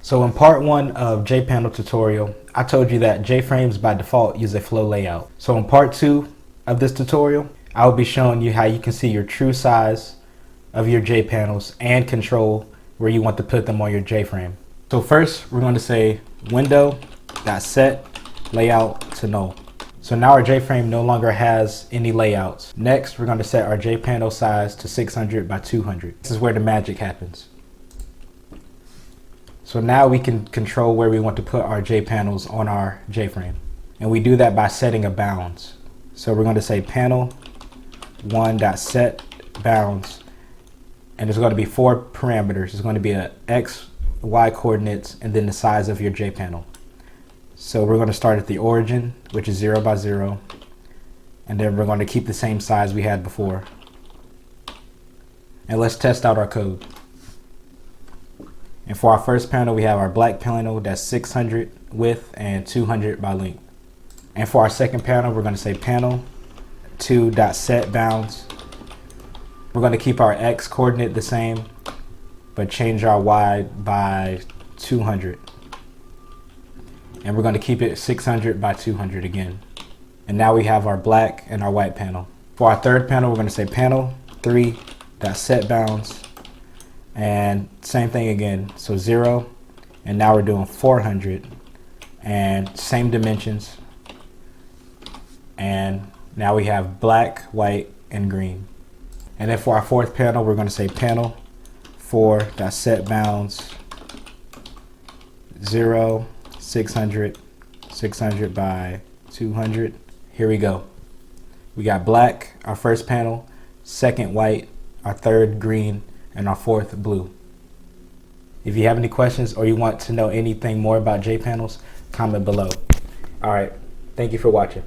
So in part 1 of JPanel tutorial, I told you that JFrames by default use a flow layout. So in part 2 of this tutorial, I will be showing you how you can see your true size of your JPanels and control where you want to put them on your JFrame. So first, we're going to say window.set layout to null. So now our JFrame no longer has any layouts. Next, we're going to set our JPanel size to 600 by 200. This is where the magic happens. So now we can control where we want to put our JPanels on our JFrame. And we do that by setting a bounds. So we're going to say panel1.set bounds. And there's going to be 4 parameters. There's going to be a X, Y coordinates, and then the size of your JPanel. So we're going to start at the origin, which is 0 by 0. And then we're going to keep the same size we had before. And let's test out our code. And for our first panel, we have our black panel that's 600 width and 200 by length. And for our second panel, we're going to say panel2.set bounds. We're going to keep our X coordinate the same, but change our Y by 200. And we're going to keep it 600 by 200 again. And now we have our black and our white panel. For our third panel, we're going to say panel3.set bounds. And same thing again, so 0, and now we're doing 400, and same dimensions. And now we have black, white, and green. And then for our fourth panel, we're going to say panel4.set bounds 0, 600, 600 by 200. Here we go. We got black, our first panel, second white, our third green, and our fourth blue. If you have any questions or you want to know anything more about JPanels, comment below. All right, thank you for watching.